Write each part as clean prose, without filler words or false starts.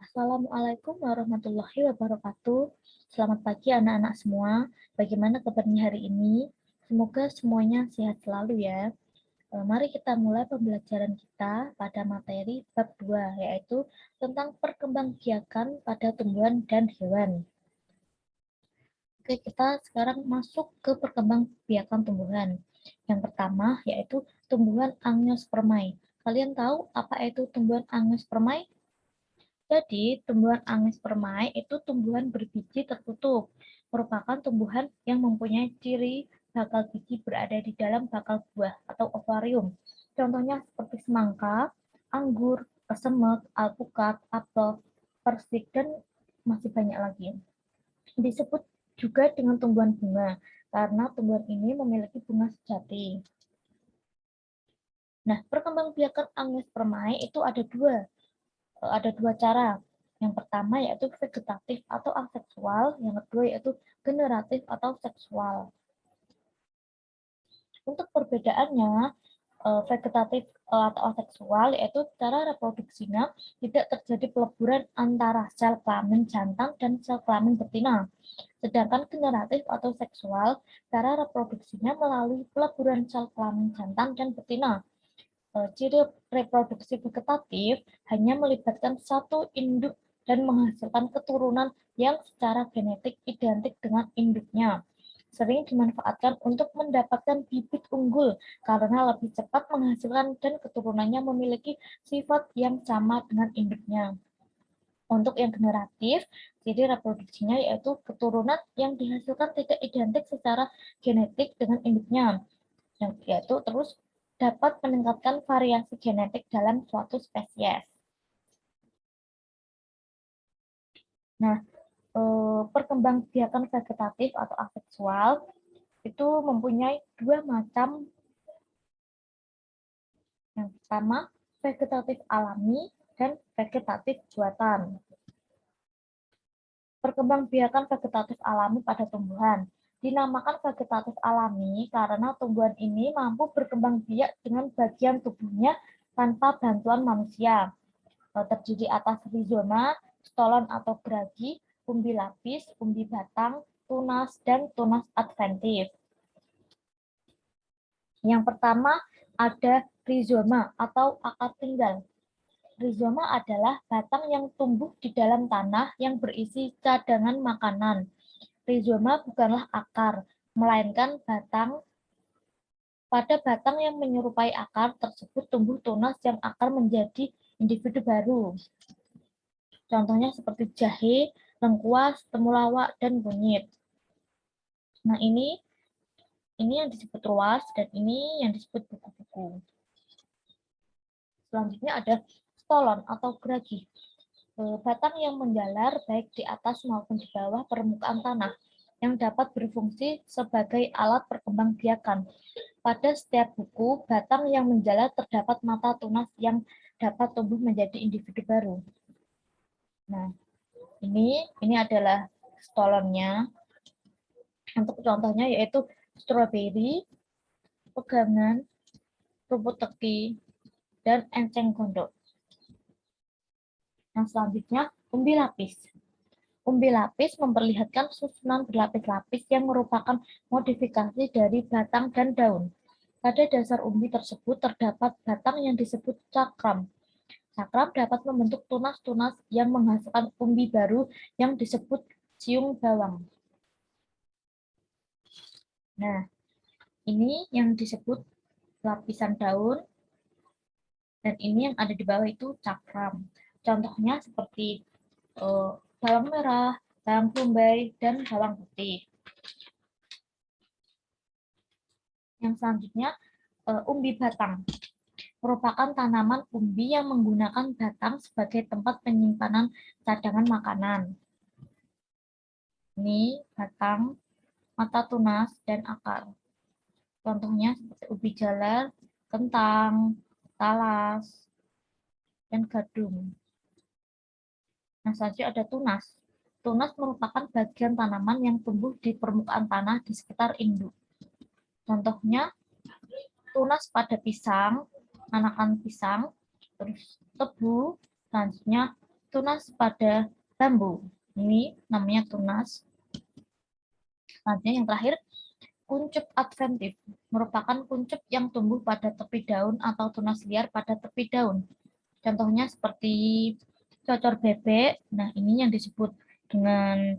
Assalamualaikum warahmatullahi wabarakatuh. Selamat pagi anak-anak semua. Bagaimana kabarnya hari ini? Semoga semuanya sehat selalu ya. Mari kita mulai pembelajaran kita pada materi bab 2, yaitu tentang perkembangbiakan pada tumbuhan dan hewan. Oke, kita sekarang masuk ke perkembangbiakan tumbuhan. Yang pertama yaitu tumbuhan Angiospermae. Kalian tahu apa itu tumbuhan Angiospermae? Jadi, tumbuhan Angiospermae itu tumbuhan berbiji tertutup, merupakan tumbuhan yang mempunyai ciri bakal biji berada di dalam bakal buah atau ovarium. Contohnya seperti semangka, anggur, kesemek, alpukat, apel, persik, dan masih banyak lagi. Disebut juga dengan tumbuhan bunga, karena tumbuhan ini memiliki bunga sejati. Nah, perkembangbiakan Angiospermae itu ada dua cara. Yang pertama yaitu vegetatif atau aseksual, yang kedua yaitu generatif atau seksual. Untuk perbedaannya, vegetatif atau aseksual yaitu cara reproduksinya tidak terjadi peleburan antara sel kelamin jantan dan sel kelamin betina. Sedangkan generatif atau seksual, cara reproduksinya melalui peleburan sel kelamin jantan dan betina. Ciri reproduksi vegetatif hanya melibatkan satu induk dan menghasilkan keturunan yang secara genetik identik dengan induknya. Sering dimanfaatkan untuk mendapatkan bibit unggul karena lebih cepat menghasilkan dan keturunannya memiliki sifat yang sama dengan induknya. Untuk yang generatif, ciri reproduksinya yaitu keturunan yang dihasilkan tidak identik secara genetik dengan induknya, yaitu terus dapat meningkatkan variasi genetik dalam suatu spesies. Nah, perkembangbiakan vegetatif atau aseksual itu mempunyai dua macam. Yang pertama, vegetatif alami dan vegetatif buatan. Perkembangbiakan vegetatif alami pada tumbuhan. Dinamakan vegetatif alami karena tumbuhan ini mampu berkembang biak dengan bagian tubuhnya tanpa bantuan manusia. Terdiri atas rizoma, stolon atau geragi, umbi lapis, umbi batang, tunas, dan tunas adventif. Yang pertama ada rizoma atau akar tinggal. Rizoma adalah batang yang tumbuh di dalam tanah yang berisi cadangan makanan. Rizoma bukanlah akar, melainkan batang. Pada batang yang menyerupai akar tersebut tumbuh tunas yang akan menjadi individu baru. Contohnya seperti jahe, lengkuas, temulawak, dan kunyit. Nah, ini yang disebut ruas dan ini yang disebut buku-buku. Selanjutnya ada stolon atau geragi. Batang yang menjalar baik di atas maupun di bawah permukaan tanah yang dapat berfungsi sebagai alat perkembangbiakan. Pada setiap buku, batang yang menjalar terdapat mata tunas yang dapat tumbuh menjadi individu baru. Nah, ini adalah stolonnya. Untuk contohnya yaitu stroberi, pegangan, rumput teki, dan enceng gondok. Yang selanjutnya, umbi lapis. Umbi lapis memperlihatkan susunan berlapis-lapis yang merupakan modifikasi dari batang dan daun. Pada dasar umbi tersebut terdapat batang yang disebut cakram. Cakram dapat membentuk tunas-tunas yang menghasilkan umbi baru yang disebut ciung bawang. Nah, ini yang disebut lapisan daun, dan ini yang ada di bawah itu cakram. Contohnya seperti bawang merah, bawang bombay, dan bawang putih. Yang selanjutnya, umbi batang. Merupakan tanaman umbi yang menggunakan batang sebagai tempat penyimpanan cadangan makanan. Ini batang, mata tunas, dan akar. Contohnya seperti ubi jalar, kentang, talas, dan gadung. Nah, selanjutnya ada tunas. Tunas merupakan bagian tanaman yang tumbuh di permukaan tanah di sekitar induk. Contohnya, tunas pada pisang, anakan pisang, terus tebu, selanjutnya tunas pada bambu. Ini namanya tunas. Selanjutnya yang terakhir, kuncup adventif merupakan kuncup yang tumbuh pada tepi daun atau tunas liar pada tepi daun. Contohnya seperti cocor bebek. Nah, ini yang disebut dengan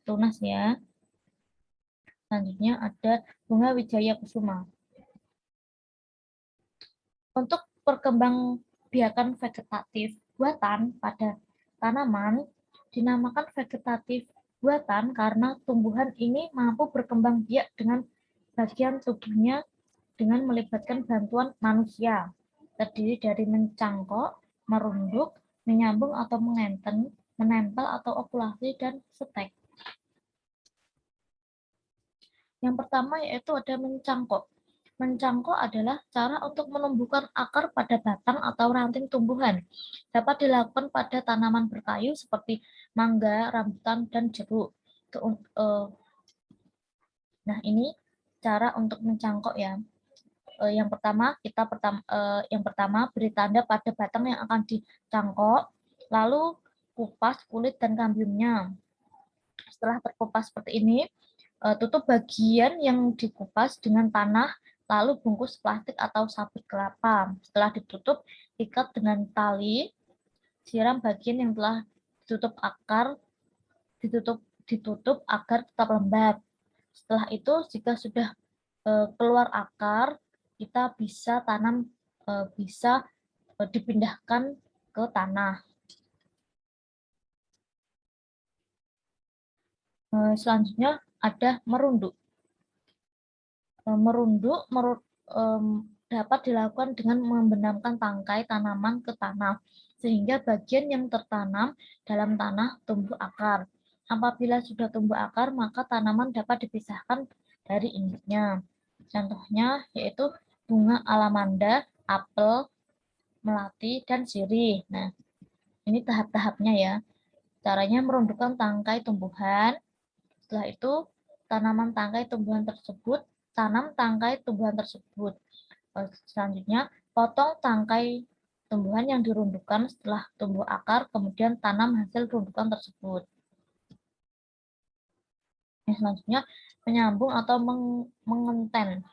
tunas ya. Selanjutnya ada bunga wijaya kusuma. Untuk perkembangbiakan vegetatif buatan pada tanaman dinamakan vegetatif buatan karena tumbuhan ini mampu berkembang biak dengan bagian tubuhnya dengan melibatkan bantuan manusia, terdiri dari mencangkok, merunduk, menyambung atau mengenten, menempel atau okulasi, dan setek. Yang pertama yaitu ada mencangkok. Mencangkok adalah cara untuk menumbuhkan akar pada batang atau ranting tumbuhan. Dapat dilakukan pada tanaman berkayu seperti mangga, rambutan, dan jeruk. Nah, ini cara untuk mencangkok ya. Yang pertama beri tanda pada batang yang akan dicangkok, lalu kupas kulit dan kambiumnya. Setelah terkupas seperti ini, tutup bagian yang dikupas dengan tanah, lalu bungkus plastik atau sabut kelapa. Setelah ditutup, ikat dengan tali, siram bagian yang telah ditutup agar tetap lembab. Setelah itu, jika sudah keluar akar, kita bisa tanam, bisa dipindahkan ke tanah. Selanjutnya ada merunduk. Merunduk dapat dilakukan dengan membenamkan tangkai tanaman ke tanah, sehingga bagian yang tertanam dalam tanah tumbuh akar. Apabila sudah tumbuh akar, maka tanaman dapat dipisahkan dari induknya. Contohnya yaitu bunga alamanda, apel, melati, dan sirih. Nah, ini tahap-tahapnya ya. Caranya merundukkan tangkai tumbuhan. Setelah itu, tanam tangkai tumbuhan tersebut. Selanjutnya, potong tangkai tumbuhan yang dirundukkan setelah tumbuh akar, kemudian tanam hasil rundukan tersebut. Selanjutnya, menyambung atau mengenten.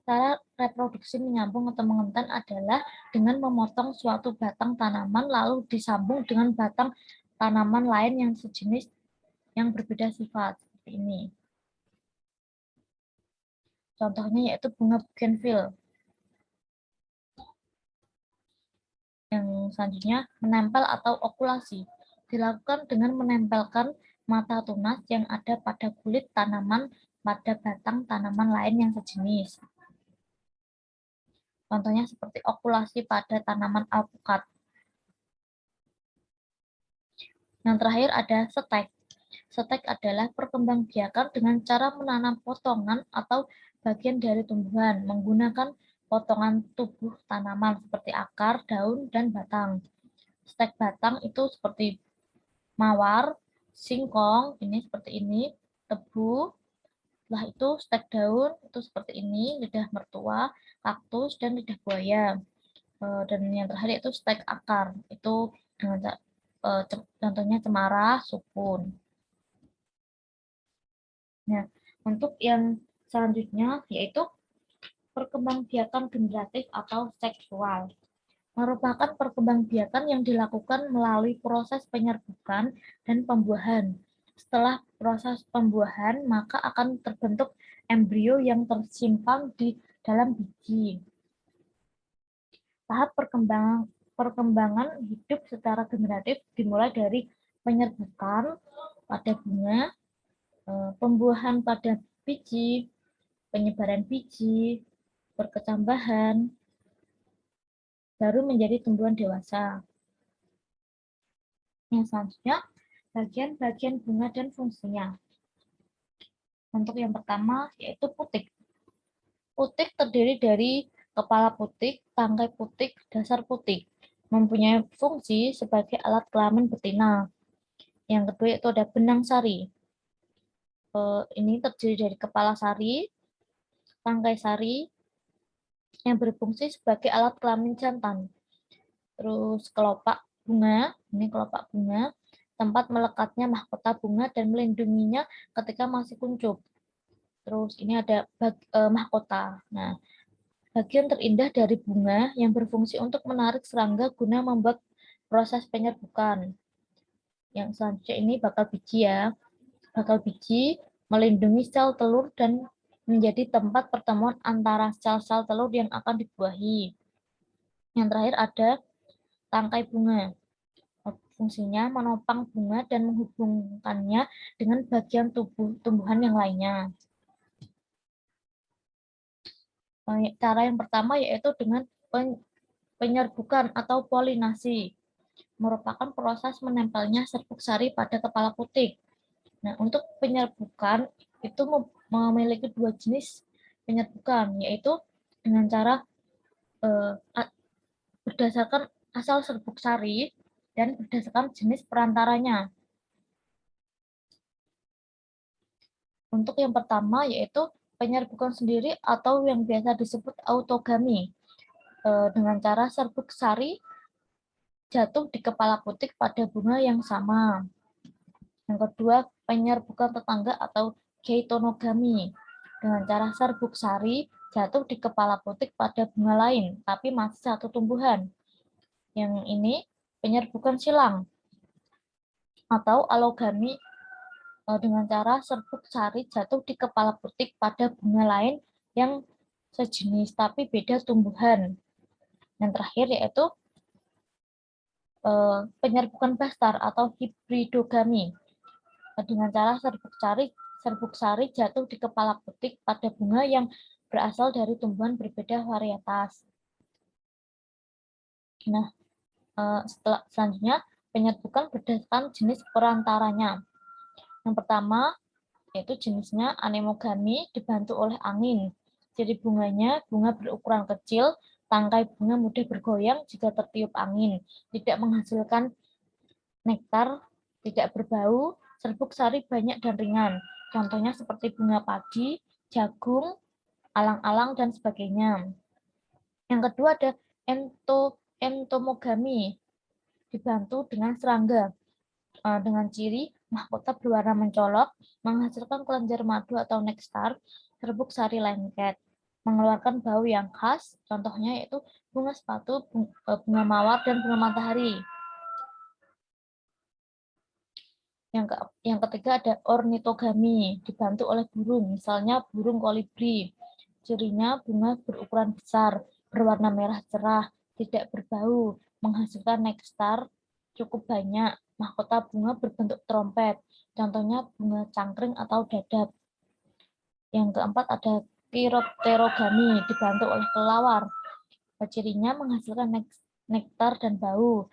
Cara reproduksi menyambung atau mengenten adalah dengan memotong suatu batang tanaman lalu disambung dengan batang tanaman lain yang sejenis yang berbeda sifat, seperti ini. Contohnya yaitu bunga bougainville. Yang selanjutnya, menempel atau okulasi. Dilakukan dengan menempelkan mata tunas yang ada pada kulit tanaman pada batang tanaman lain yang sejenis. Contohnya seperti okulasi pada tanaman alpukat. Yang terakhir ada setek. Setek adalah perkembangbiakan dengan cara menanam potongan atau bagian dari tumbuhan menggunakan potongan tubuh tanaman seperti akar, daun, dan batang. Stek batang itu seperti mawar, singkong, ini seperti ini, tebu. Setelah itu stek daun itu seperti ini, lidah mertua, kaktus, dan lidah buaya. Dan yang terakhir itu stek akar, itu dengan contohnya cemara, sukun. Nah, untuk yang selanjutnya yaitu perkembangbiakan generatif atau seksual. Merupakan perkembangbiakan yang dilakukan melalui proses penyerbukan dan pembuahan. Setelah proses pembuahan, maka akan terbentuk embrio yang tersimpan di dalam biji. Tahap perkembangan hidup secara generatif dimulai dari penyerbukan pada bunga, pembuahan pada biji, penyebaran biji, berkecambahan, baru menjadi tumbuhan dewasa. Yang selanjutnya, bagian-bagian bunga dan fungsinya. Untuk yang pertama, yaitu putik. Putik terdiri dari kepala putik, tangkai putik, dasar putik. Mempunyai fungsi sebagai alat kelamin betina. Yang kedua yaitu ada benang sari. Ini terdiri dari kepala sari, tangkai sari, yang berfungsi sebagai alat kelamin jantan. Terus kelopak bunga, ini kelopak bunga, tempat melekatnya mahkota bunga dan melindunginya ketika masih kuncup. Terus ini ada mahkota. Nah, bagian terindah dari bunga yang berfungsi untuk menarik serangga guna membuat proses penyerbukan. Yang selanjutnya ini bakal biji ya. Bakal biji melindungi sel telur dan menjadi tempat pertemuan antara sel-sel telur yang akan dibuahi. Yang terakhir ada tangkai bunga. Fungsinya menopang bunga dan menghubungkannya dengan bagian tumbuhan yang lainnya. Cara yang pertama yaitu dengan penyerbukan atau polinasi, merupakan proses menempelnya serbuk sari pada kepala putik. Nah, untuk penyerbukan itu memiliki dua jenis penyerbukan, yaitu dengan cara berdasarkan asal serbuk sari dan berdasarkan jenis perantaranya. Untuk yang pertama yaitu penyerbukan sendiri atau yang biasa disebut autogami, dengan cara serbuk sari jatuh di kepala putik pada bunga yang sama. Yang kedua, penyerbukan tetangga atau geitonogami, dengan cara serbuk sari jatuh di kepala putik pada bunga lain, tapi masih satu tumbuhan. Yang ini penyerbukan silang atau alogami, dengan cara serbuk sari jatuh di kepala putik pada bunga lain yang sejenis tapi beda tumbuhan. Yang terakhir yaitu penyerbukan bastar atau hibridogami, dengan cara serbuk sari jatuh di kepala putik pada bunga yang berasal dari tumbuhan berbeda varietas. Nah, selanjutnya penyerbukan berdasarkan jenis perantaranya. Yang pertama yaitu jenisnya anemogami dibantu oleh angin. Jadi bunganya bunga berukuran kecil, tangkai bunga mudah bergoyang jika tertiup angin, tidak menghasilkan nektar, tidak berbau, serbuk sari banyak dan ringan. Contohnya seperti bunga padi, jagung, alang-alang, dan sebagainya. Yang kedua ada entomogami, dibantu dengan serangga, dengan ciri mahkota berwarna mencolok, menghasilkan kelenjar madu atau nektar, serbuk sari lengket, mengeluarkan bau yang khas, contohnya yaitu bunga sepatu, bunga mawar, dan bunga matahari. Yang ketiga ada ornitogami, dibantu oleh burung, misalnya burung kolibri. Cirinya bunga berukuran besar, berwarna merah cerah, tidak berbau, menghasilkan nektar cukup banyak. Mahkota bunga berbentuk trompet, contohnya bunga cangkring atau dadap. Yang keempat ada chiropterogami, dibantu oleh kelawar. Cirinya menghasilkan nektar dan bau.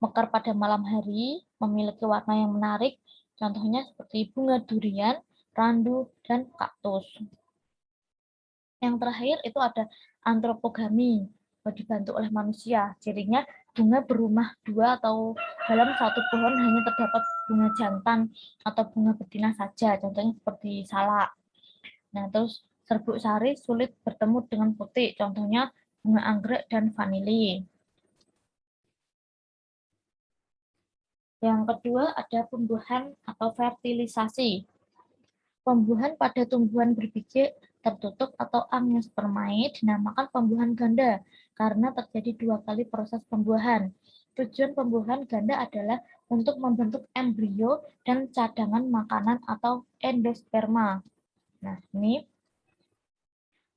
Mekar pada malam hari, memiliki warna yang menarik, contohnya seperti bunga durian, randu, dan kaktus. Yang terakhir itu ada antropogami, dibantu oleh manusia. Cirinya bunga berumah dua atau dalam satu pohon hanya terdapat bunga jantan atau bunga betina saja, contohnya seperti salak. Nah, terus serbuk sari sulit bertemu dengan putih, contohnya bunga anggrek dan vanili. Yang kedua ada pembuahan atau fertilisasi. Pembuahan pada tumbuhan berbiji tertutup atau angiospermae dinamakan pembuahan ganda karena terjadi dua kali proses pembuahan. Tujuan pembuahan ganda adalah untuk membentuk embrio dan cadangan makanan atau endosperma. Nah, ini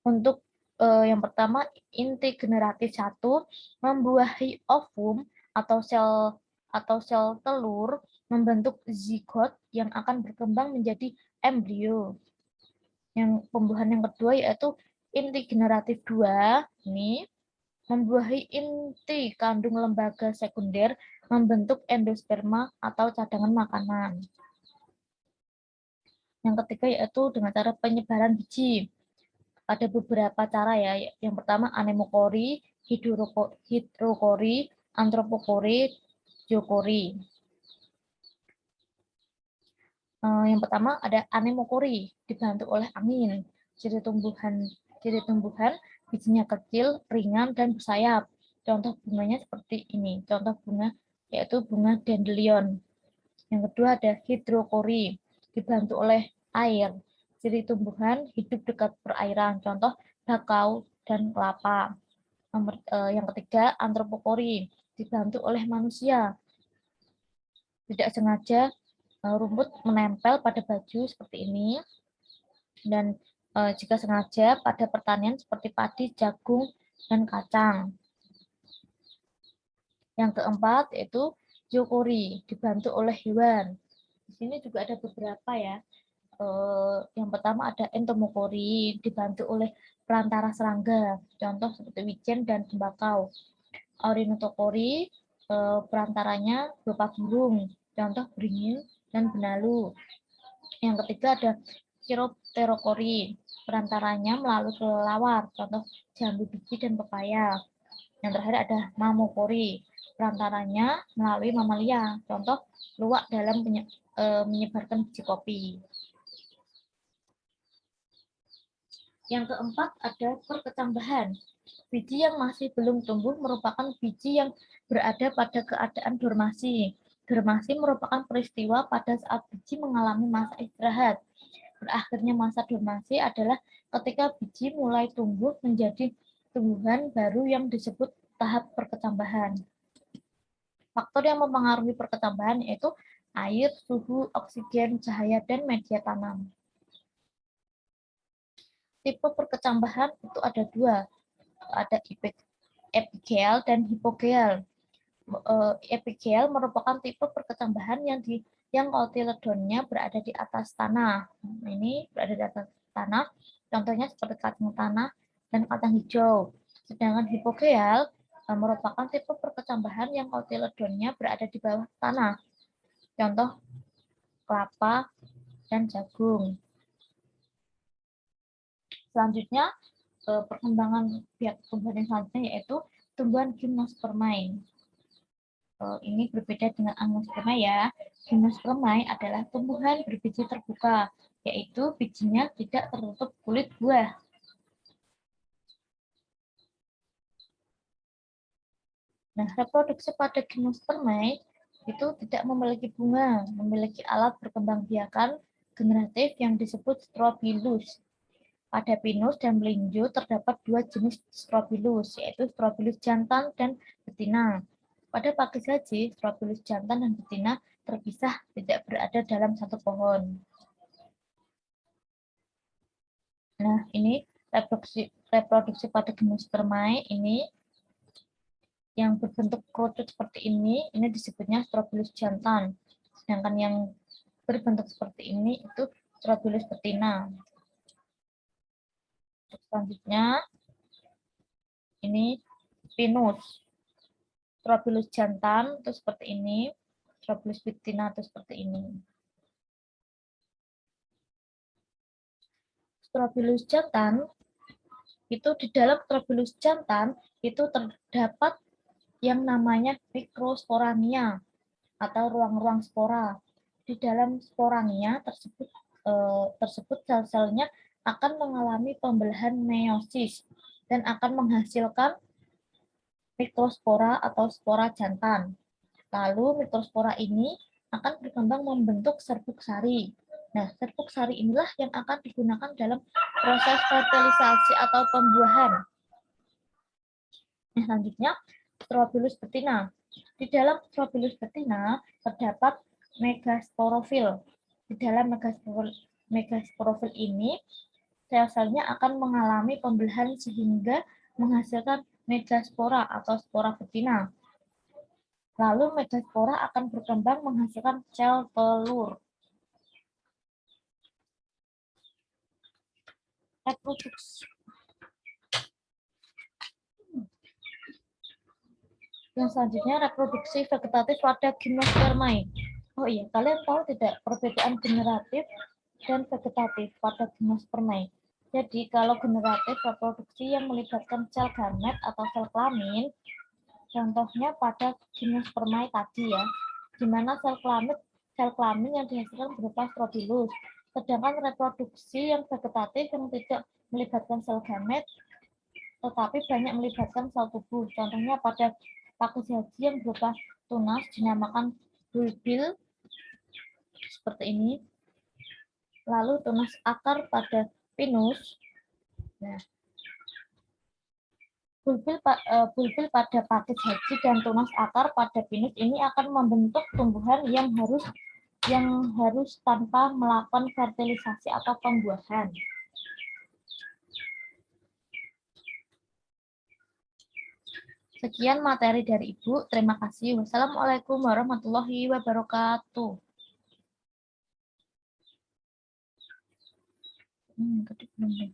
untuk yang pertama inti generatif 1 membuahi ovum atau sel telur membentuk zigot yang akan berkembang menjadi embrio. Yang pembuahan yang kedua yaitu inti generatif 2 ini membuahi inti kandung lembaga sekunder membentuk endosperma atau cadangan makanan. Yang ketiga yaitu dengan cara penyebaran biji. Ada beberapa cara ya. Yang pertama anemokori, hidrokori, antropokori, geokori. Yang pertama ada anemokori, dibantu oleh angin. Ciri tumbuhan bijinya kecil, ringan, dan bersayap. Contoh bunganya seperti ini. Contoh bunga yaitu bunga dandelion. Yang kedua ada hidrokori, dibantu oleh air. Ciri tumbuhan hidup dekat perairan, contoh bakau dan kelapa. Yang ketiga antropokori, dibantu oleh manusia. Tidak sengaja rumput menempel pada baju seperti ini, dan jika sengaja pada pertanian seperti padi, jagung, dan kacang. Yang keempat yaitu zookori, dibantu oleh hewan. Di sini juga ada beberapa ya. Yang pertama ada entomokori, dibantu oleh perantara serangga, contoh seperti wijen dan tembakau. Ornitokori, perantaranya berupa burung, contoh beringin dan benalu. Yang ketiga ada chiropterokori, perantaranya melalui kelelawar, contoh jambu biji dan pepaya. Yang terakhir ada mamokori, perantaranya melalui mamalia, contoh luwak dalam menyebarkan biji kopi. Yang keempat ada perkecambahan. Biji yang masih belum tumbuh merupakan biji yang berada pada keadaan dormasi. Dormasi merupakan peristiwa pada saat biji mengalami masa istirahat. Berakhirnya masa dormasi adalah ketika biji mulai tumbuh menjadi tumbuhan baru yang disebut tahap perkecambahan. Faktor yang mempengaruhi perkecambahan yaitu air, suhu, oksigen, cahaya, dan media tanam. Tipe perkecambahan itu ada dua, ada epigel dan hipogel. Epigel merupakan tipe perkecambahan yang kotiledonnya berada di atas tanah. Ini berada di atas tanah, contohnya seperti kacang tanah dan kacang hijau. Sedangkan hipogel merupakan tipe perkecambahan yang kotiledonnya berada di bawah tanah, contoh kelapa dan jagung. Selanjutnya, perkembangan biak tumbuhan yang selanjutnya yaitu tumbuhan gimnospermae. Ini berbeda dengan angiospermae ya. Gimnospermae adalah tumbuhan berbiji terbuka, yaitu bijinya tidak tertutup kulit buah. Nah, reproduksi pada gimnospermae itu tidak memiliki bunga, memiliki alat berkembang biakan generatif yang disebut strobilus. Pada pinus dan melinjo terdapat dua jenis strobilus, yaitu strobilus jantan dan betina. Pada pagi saji, strobilus jantan dan betina terpisah, tidak berada dalam satu pohon. Nah, ini reproduksi pada gimnospermae ini yang berbentuk kerucut seperti ini disebutnya strobilus jantan. Sedangkan yang berbentuk seperti ini itu strobilus betina. Selanjutnya, ini pinus. Strobilus jantan itu seperti ini, strobilus betina itu seperti ini. Strobilus jantan itu di dalam strobilus jantan itu terdapat yang namanya mikrosporangia atau ruang-ruang spora. Di dalam sporangnya tersebut sel-selnya akan mengalami pembelahan meiosis dan akan menghasilkan mikrospora atau spora jantan. Lalu mikrospora ini akan berkembang membentuk serbuk sari. Nah, serbuk sari inilah yang akan digunakan dalam proses fertilisasi atau pembuahan. Nah, selanjutnya strobilus betina. Di dalam strobilus betina terdapat megasporofil. Di dalam megasporofil ini sel-selnya akan mengalami pembelahan sehingga menghasilkan megaspora atau spora betina. Lalu megaspora akan berkembang menghasilkan sel telur. Reproduksi. Yang selanjutnya reproduksi vegetatif pada gimnospermae. Oh iya, kalian tahu tidak perbedaan generatif dan vegetatif pada gimnospermae? Jadi kalau generatif reproduksi yang melibatkan sel gamet atau sel kelamin, contohnya pada gimnospermae tadi ya, di mana sel kelamin yang dihasilkan berupa strobilus. Sedangkan reproduksi yang vegetatif yang tidak melibatkan sel gamet, tetapi banyak melibatkan sel tubuh. Contohnya pada pakis haji yang berupa tunas dinamakan bulbil seperti ini. Lalu tunas akar pada pinus. Nah, bulbil pada pakis haji dan tunas akar pada pinus ini akan membentuk tumbuhan yang harus tanpa melakukan fertilisasi atau pembuahan. Sekian materi dari Ibu. Terima kasih. Wassalamualaikum warahmatullahi wabarakatuh. Tadi belum.